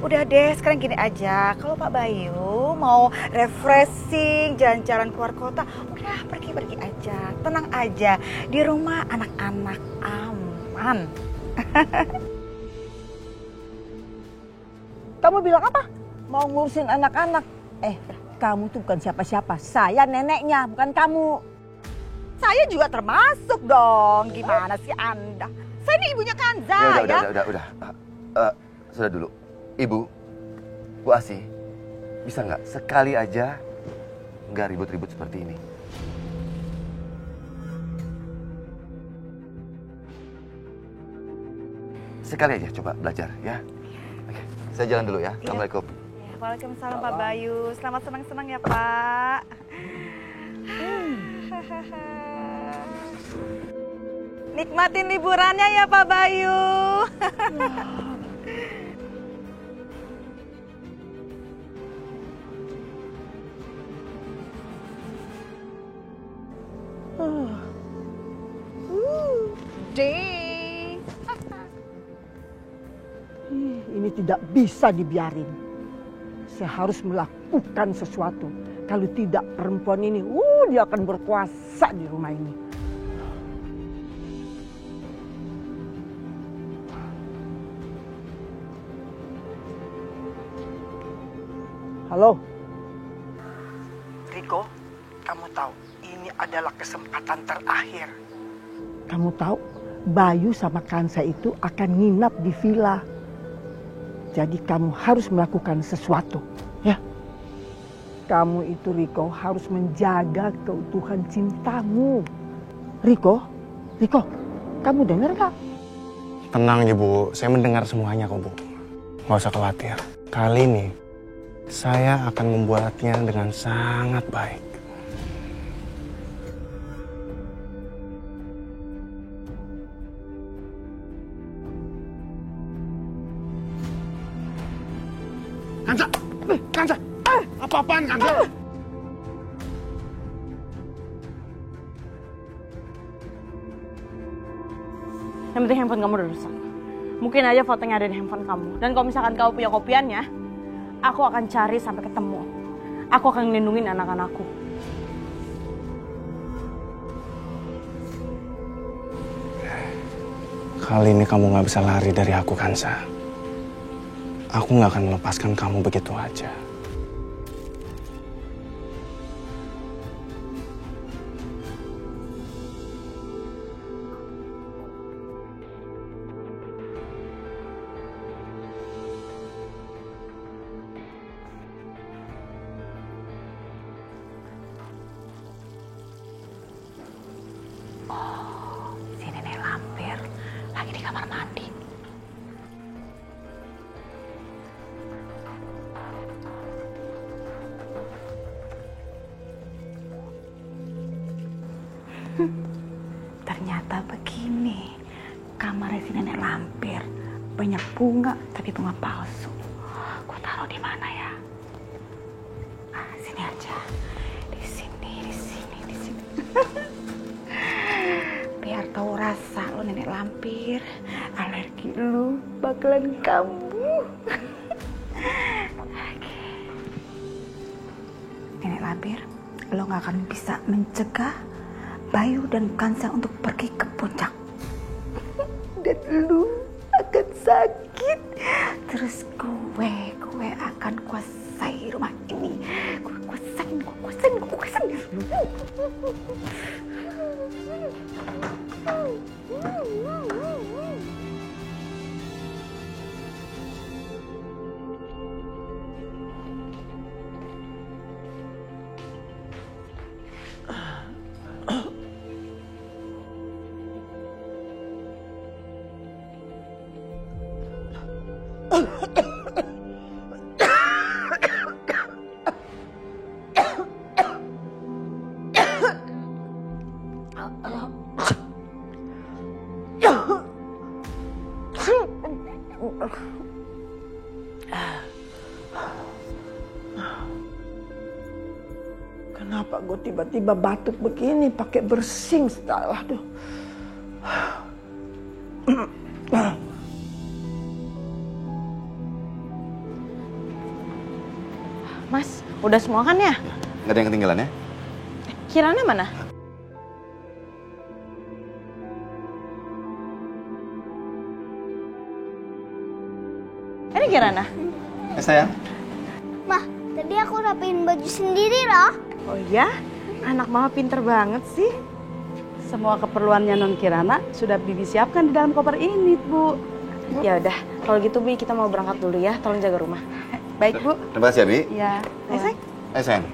Udah deh, sekarang gini aja. Kalau Pak Bayu mau refreshing, jalan-jalan keluar kota, udah pergi-pergi aja. Tenang aja, di rumah anak-anak aman. Kamu bilang apa? Mau ngurusin anak-anak? Kamu tuh bukan siapa-siapa. Saya neneknya, bukan kamu. Saya juga termasuk dong. Gimana sih Anda? Saya ini ibunya Kanza ya. Udah. Sudah dulu. Ibu, Bu Asih, bisa nggak sekali aja nggak ribut-ribut seperti ini? Sekali aja coba belajar ya. Oke, saya jalan dulu ya. Assalamualaikum. Waalaikumsalam Pak Bayu. Selamat senang-senang ya Pak. Nikmatin liburannya ya Pak Bayu. Ini tidak bisa dibiarin. Saya harus melakukan sesuatu. Kalau tidak, perempuan ini, dia akan berkuasa di rumah ini. Halo? Riko, kamu tahu ini adalah kesempatan terakhir. Kamu tahu, Bayu sama Kansa itu akan nginap di villa. Jadi kamu harus melakukan sesuatu, ya. Kamu itu, Riko, harus menjaga keutuhan cintamu. Riko, kamu dengar gak? Tenang Ibu, saya mendengar semuanya kok Bu. Nggak usah khawatir. Kali ini, saya akan membuatnya dengan sangat baik. Kansa! Apa-apaan Kansa? Yang penting handphone kamu udah rusak. Mungkin aja fotonya ada di handphone kamu. Dan kalau misalkan kamu punya kopiannya, aku akan cari sampai ketemu. Aku akan ngelindungin anak-anakku. Kali ini kamu nggak bisa lari dari aku, Kansa. Aku nggak akan melepaskan kamu begitu aja. Si nenek lampir lagi di kamar mandi. Ternyata begini kamarnya si nenek lampir. Banyak bunga, tapi bunga palsu. Ku taruh di mana ya? Sini aja. Di sini. Biar tahu rasa lo nenek lampir, alergi lu bakalan kambuh. Oke. Nenek lampir, lo gak akan bisa mencegah Bayu dan Kansa untuk pergi ke puncak. Dan lu akan sakit. Terus gue akan kuasai rumah ini. Gue kuasain. Kenapa gue tiba-tiba batuk begini pakai bersin segala tuh. Mas, udah semua kan ya? Nggak ada yang ketinggalan ya? Kirana mana? Ini Kirana. Sayang. Mah, tadi aku rapiin baju sendiri loh. Oh iya? Anak mama pinter banget sih. Semua keperluannya Non Kirana sudah Bibi siapkan di dalam koper ini, Bu. Ya udah, kalau gitu Bi kita mau berangkat dulu ya. Tolong jaga rumah. Baik, Bu. Terima kasih ya, Bi. Iya. Ayo, sayang. Ayo, sayang.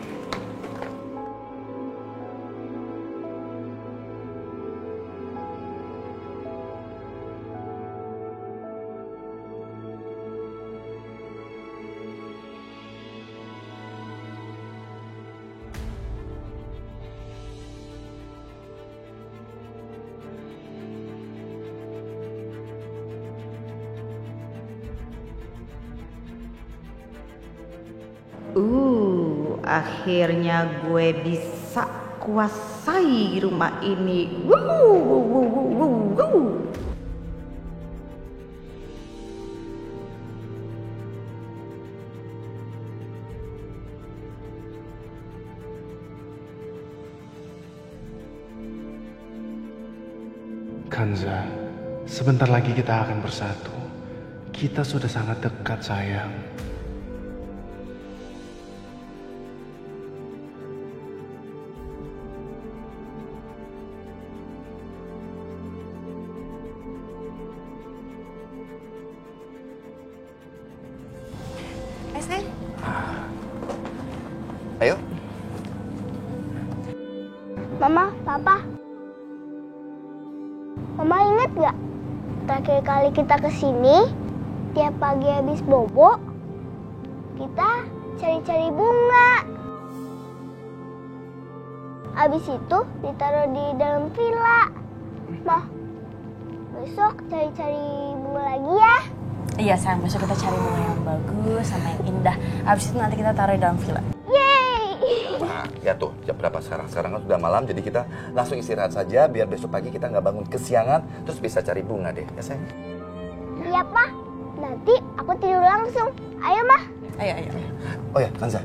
Akhirnya gue bisa kuasai rumah ini. Wuh. Kanza, sebentar lagi kita akan bersatu. Kita sudah sangat dekat, sayang. Ayo. Mama, Papa. Mama ingat gak? Terakhir kali kita kesini, tiap pagi habis bobo, kita cari-cari bunga. Habis itu ditaruh di dalam villa. Mah, besok cari-cari bunga lagi ya. Iya sayang, besok kita cari bunga yang bagus sama yang indah. Habis itu nanti kita taruh di dalam villa. Nah, ya tuh, jam berapa sekarang? Sekarang kan sudah malam, jadi kita langsung istirahat saja biar besok pagi kita nggak bangun kesiangan, terus bisa cari bunga deh, ya sayang? Iya, Pak. Nanti aku tidur langsung. Ayo, Mah. Ayo. Oh ya, Kanza,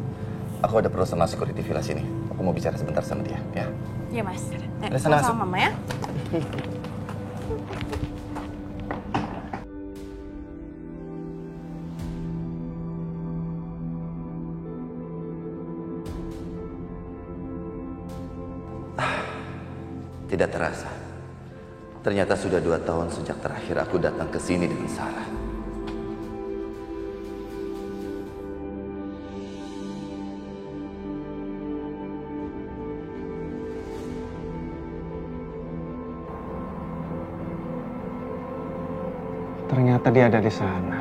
aku ada perlu sama security villa sini. Aku mau bicara sebentar sama dia, ya? Iya mas. Udah, sana masuk. Sama mama ya. Tidak terasa. Ternyata sudah 2 tahun sejak terakhir aku datang ke sini dengan Sarah. Ternyata dia ada di sana.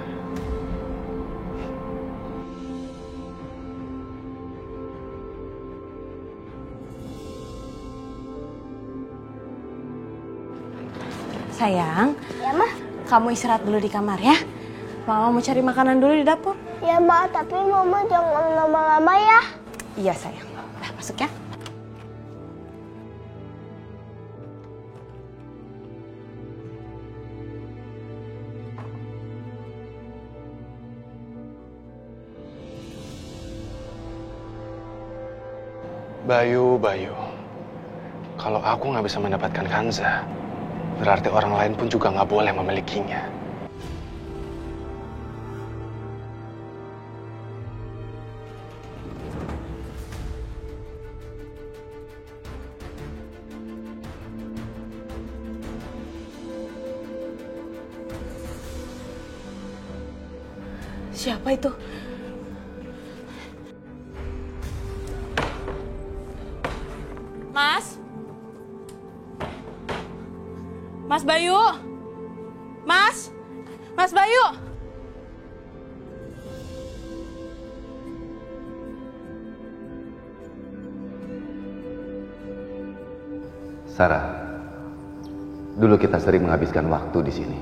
Sayang, Ya, Mah. kamu istirahat dulu di kamar ya. Mama mau cari makanan dulu di dapur. Ya, Mah. Tapi Mama jangan lama-lama ya. Iya sayang. Udah masuk ya. Bayu. Kalau aku nggak bisa mendapatkan Kanza, berarti orang lain pun juga nggak boleh memilikinya. Siapa itu? Mas? Mas Bayu? Mas? Mas Bayu? Sarah, dulu kita sering menghabiskan waktu di sini.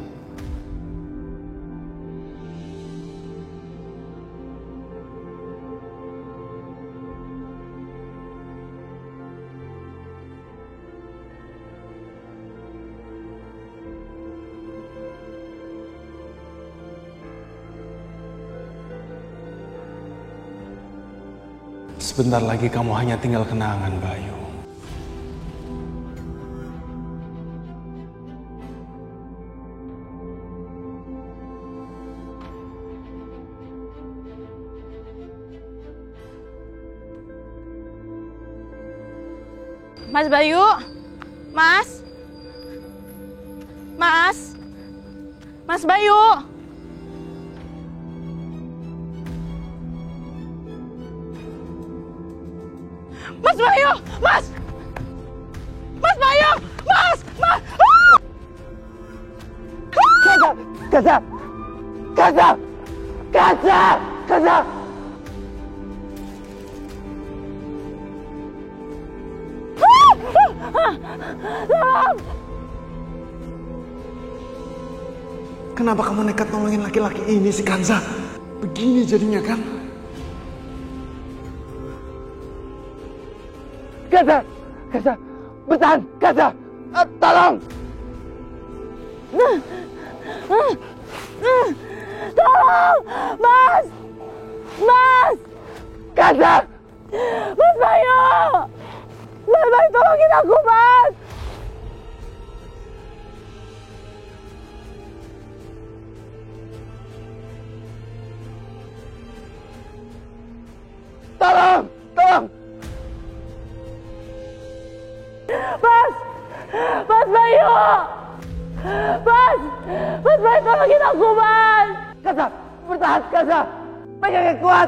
Sebentar lagi kamu hanya tinggal kenangan, Bayu. Mas Bayu, Mas Bayu. Mas Bayu, Mas Bayu, Mas. Kaza. Kenapa kamu nekat nolongin laki-laki ini sih, Kanza? Begini jadinya kan? Kaza, bertahan, Kaza, tolong. Tolong, Mas. Kaza. Mas Bayu, tolongin aku, Mas. Tolong. Mas Bayu, tolongin aku, Mas. Kaza, bertahan, Kaza. Pegang yang kuat.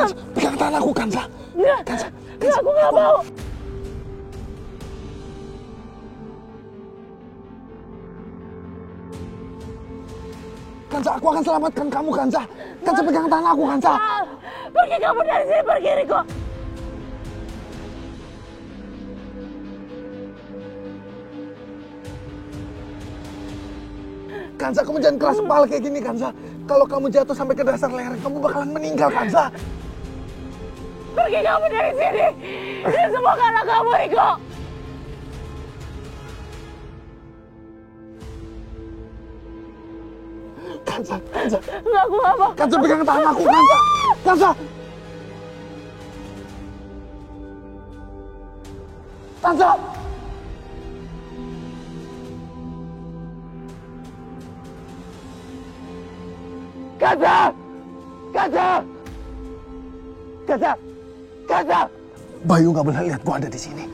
Kanza, pegang tangan aku, Kanza. Kanza, Aku nggak mau. Kanza, aku akan selamatkan kamu, Kanza. Kanza, pegang tangan aku, Kanza. Pergi kamu dari sini, pergi, Riko. Kanza, kamu jangan keras kepala kayak gini, Kanza. Kalau kamu jatuh sampai ke dasar lereng, kamu bakalan meninggal, Kanza. Pergi kamu dari sini. Ini semua karena kamu, Riko. Kanza. Enggak, aku nggak mau. Kanza, pegang tangan aku, Kanza. Kanza. Kaza. Bayu nggak boleh lihat gua ada di sini.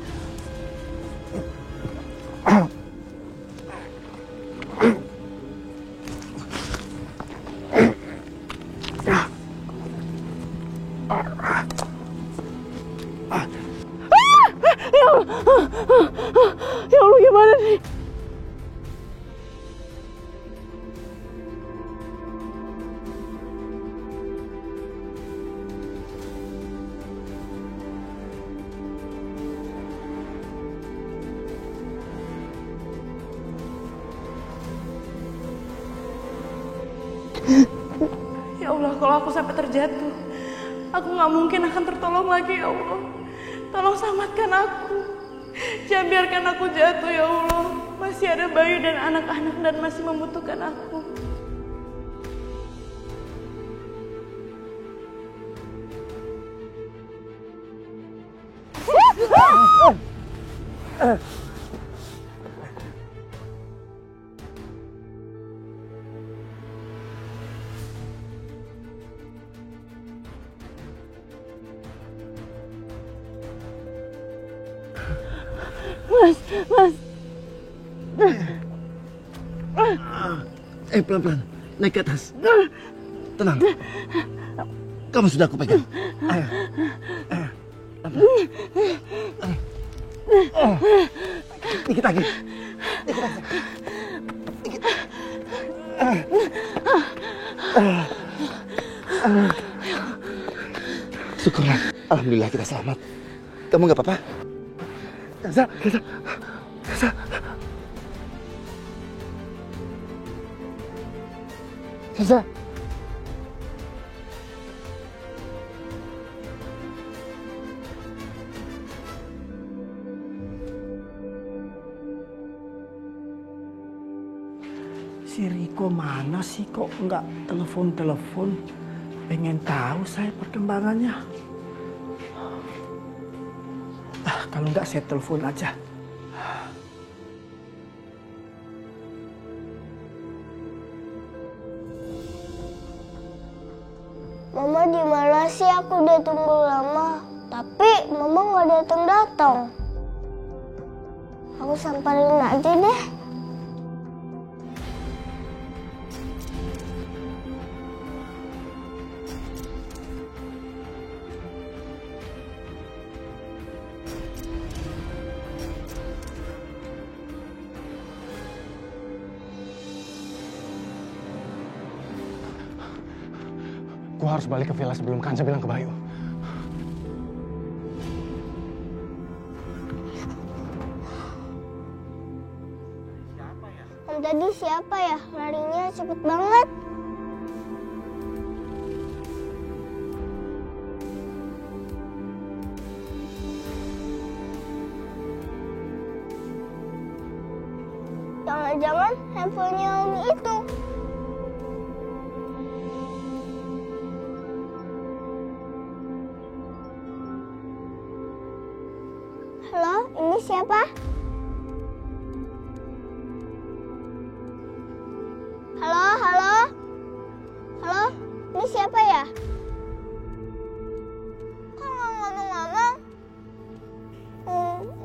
Ya Allah, gimana nih? Ya Allah, kalau aku sampai terjatuh, aku nggak mungkin akan tertolong lagi, ya Allah. Tolong selamatkan aku. Jangan biarkan aku jatuh, ya Allah. Masih ada Bayu dan anak-anak dan masih membutuhkan aku. Mas. Pelan-pelan, naik ke atas. Tenang. Kamu sudah aku pegang. Ayo. Dikit lagi. Syukurlah. Alhamdulillah kita selamat. Kamu nggak apa-apa? Kaza. Si Riko mana sih kok nggak telepon-telepon? Pengen tahu saya perkembangannya. Kalau nggak saya telepon aja. Mama di mana sih? Aku udah tunggu lama, tapi Mama nggak datang-datang. Aku samperin aja deh. Gue harus balik ke villa sebelum Kanza bilang ke Bayu. Om tadi siapa ya? Larinya cepet banget. Jangan-jangan handphonenya Om itu. Halo, ini siapa? Halo, halo? Halo, ini siapa ya? Kok nggak ngomong-ngomong?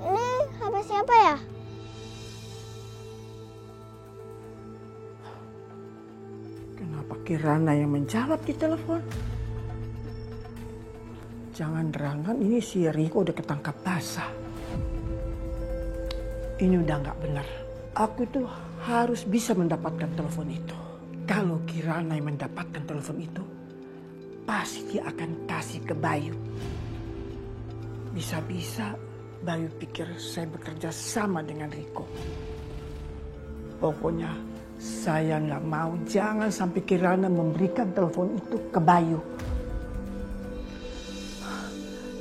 Ini HP siapa ya? Kenapa Kirana yang menjawab di telepon? Jangan-jangan ini si Riko udah ketangkap basah. Ini udah nggak benar. Aku tuh harus bisa mendapatkan telepon itu. Kalau Kirana yang mendapatkan telepon itu, pasti dia akan kasih ke Bayu. Bisa-bisa Bayu pikir saya bekerja sama dengan Riko. Pokoknya saya nggak mau, jangan sampai Kirana memberikan telepon itu ke Bayu.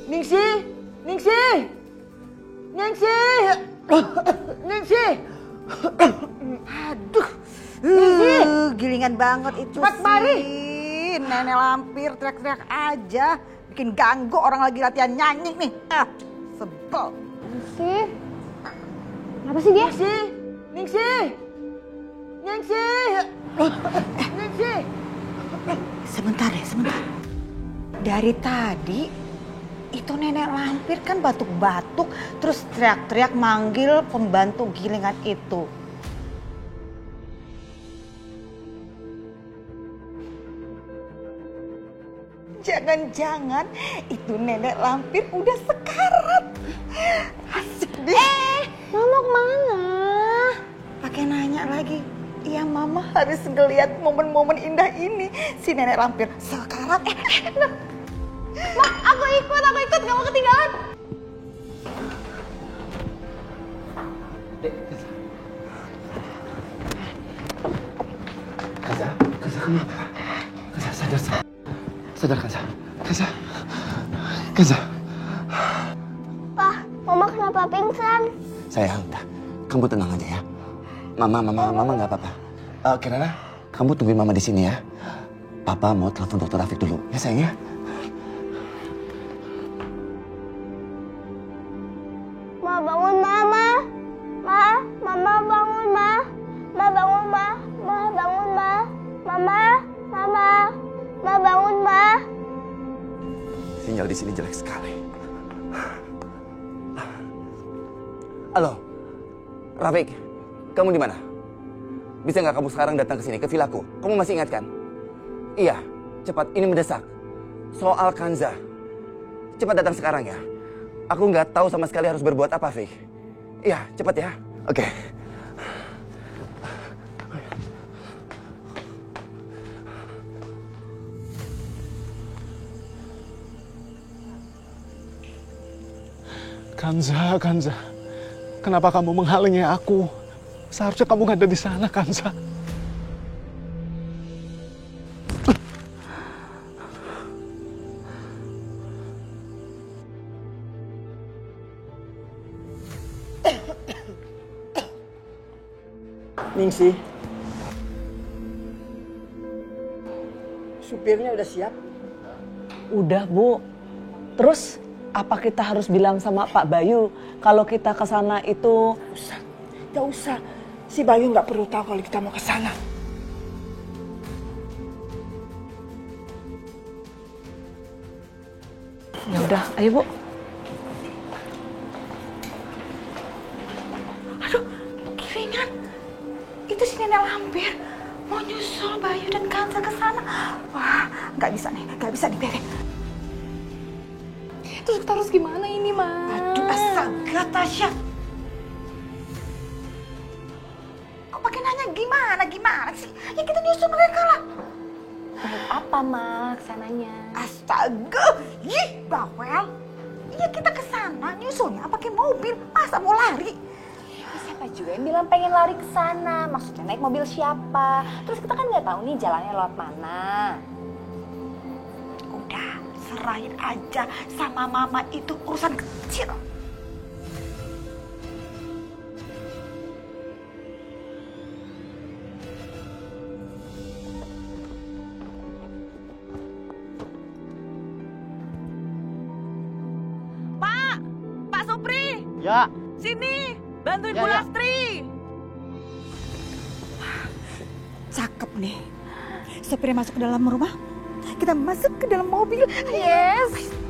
Ningsi! Ningsi! Ningsi! Ningsi! Aduh, gilingan banget itu Cepat, sih. mari. Nenek lampir teriak-teriak aja, bikin ganggu orang lagi latihan nyanyi nih. Sebel. Ningsi? Kenapa sih dia? Ningsi! Ningsi! Ningsi! Ningsi! Sebentar deh, sebentar. Dari tadi itu nenek lampir kan batuk-batuk terus teriak-teriak manggil pembantu gilingan itu. Jangan-jangan itu nenek lampir udah sekarat. Asik deh. Mama kemana? Pakai nanya lagi. Iya, Mama harus ngeliat momen-momen indah ini. Si nenek lampir sekarat. Ma, aku ikut, gak mau ketinggalan. Kanza, kamu apa? Kanza, sadar. Sadar, Kanza. Kanza. Pak, Mama kenapa pingsan? Sayang, udah. Kamu tenang aja ya. Mama nggak apa-apa. Kirana, kamu tungguin Mama di sini ya. Papa mau telepon Dokter Rafiq dulu, ya sayang ya. Ma, bangun Mama. Mama bangun Ma. Ma bangun Ma. Ma bangun Ma. Ma bangun Ma. Sinyal di sini jelek sekali. Halo, Rafiq, kamu di mana? Bisa nggak kamu sekarang datang ke sini, ke vilaku? Kamu masih ingat kan? Iya, cepat, ini mendesak. Soal Kanza. Cepat datang sekarang ya. Aku nggak tahu sama sekali harus berbuat apa, Fik. Iya, cepat ya. Oke. Kanza. Kenapa kamu menghalangi aku? Seharusnya kamu nggak ada di sana, Kanza. Ningsi, supirnya udah siap? Udah, Bu. Terus apa kita harus bilang sama Pak Bayu kalau kita ke sana itu? Gak usah. Si Bayu nggak perlu tahu kalau kita mau ke sana. Ya udah, ayo Bu. Aduh, Kiringan. Itu si Nenek Lampir mau nyusul Bayu dan Kansa ke sana. Wah, nggak bisa nih, nggak bisa dibiarin. Terus kita harus gimana ini, Ma? Aduh, astaga, Tasya. Kok pakai nanya gimana sih? Ya kita nyusul mereka lah. Naik apa, Ma, kesananya? Astaga, ih, bawel. Iya kita ke sana nyusulnya pakai mobil, masa mau lari? Siapa juga yang bilang pengen lari ke sana? Maksudnya naik mobil siapa? Terus kita kan nggak tahu nih jalannya lewat mana. Udah, serahin aja sama mama, itu urusan kecil. Pak Supri, Ya. sini, bantuin Ya, Bu ya. Lastri. Cakep nih. Supirnya masuk ke dalam rumah, kita masuk ke dalam mobil. Yes.